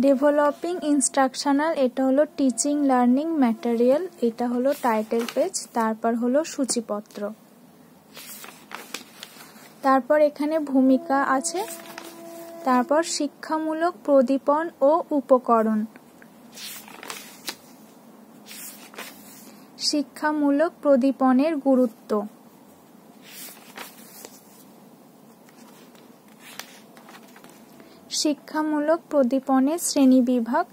Developing instructional, এটা হলো teaching learning material, এটা হলো টাইটেল পেজ, তারপর হলো সূচিপত্র, তারপর এখানে ভূমিকা আছে, তারপর শিক্ষামূলক প্রদীপন ও উপকরণ, শিক্ষামূলক প্রদীপনের গুরুত্ব, শিক্ষামূলক প্রদীপনের শ্রেণীবিভাগ,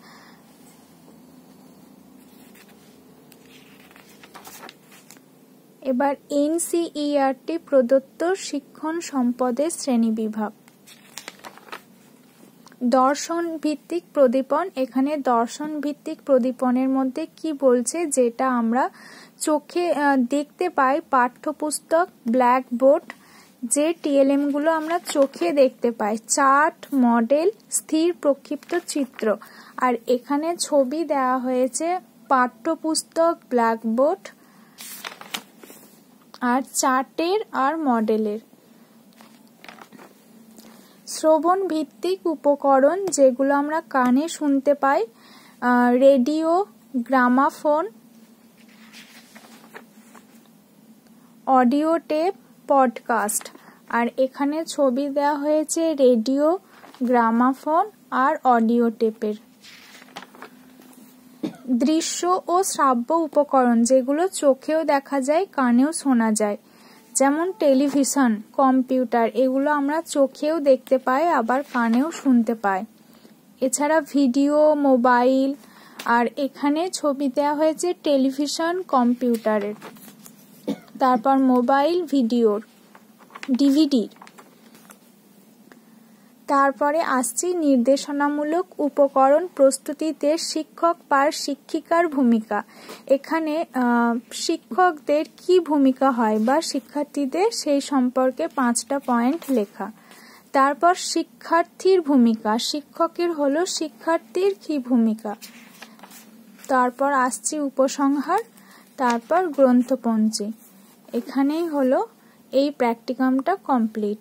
এবার এনসিইআরটি প্রদত্ত শিক্ষণ সম্পদের শ্রেণীবিভাগ। দর্শন ভিত্তিক প্রদীপন, এখানে দর্শন ভিত্তিক প্রদীপনের মধ্যে কি বলছে, যেটা আমরা চোখে দেখতে পাই, পাঠ্যপুস্তক, ব্ল্যাকবোর্ড, যে টিএলএম গুলো আমরা চোখে দেখতে পাই, চার্ট, মডেল, স্থির প্রক্ষিপ্ত চিত্র, আর এখানে ছবি দেওয়া হয়েছে পাঠ্যপুস্তক, ব্ল্যাকবোর্ড আর চার্টের আর মডেলের। শ্রবণ ভিত্তিক উপকরণ, যেগুলো আমরা কানে শুনতে পাই, radio, gramophone, audio tape, podcast, আর এখানে ছবি দেওয়া হয়েছে রেডিও, গ্রামাফোন আর অডিও টেপের। দৃশ্য ও শ্রাব্য উপকরণ, যেগুলো চোখেও দেখা যায়, কানেও শোনা যায়, যেমন টেলিভিশন, কম্পিউটার, এগুলো আমরা চোখেও দেখতে পাই আবার কানেও শুনতে পাই। এছাড়া ভিডিও, মোবাইল, আর এখানে ছবি দেওয়া হয়েছে টেলিভিশন, কম্পিউটারের, তারপর মোবাইল, ভিডিওর, ডিভিডির। তারপরে আসছি নির্দেশনামূলক উপকরণ প্রস্তুতিতে শিক্ষক বা শিক্ষিকার ভূমিকা। এখানে শিক্ষকদের কি ভূমিকা হয় বা শিক্ষার্থীদের, সেই সম্পর্কে 5টা পয়েন্ট লেখা। তারপর শিক্ষার্থীর ভূমিকা, শিক্ষকের হলো শিক্ষার্থীর কি ভূমিকা। তারপর আসছি উপসংহার, তারপর গ্রন্থপঞ্জি। এখানেই হলো এই প্র্যাকটিকামটা কমপ্লিট।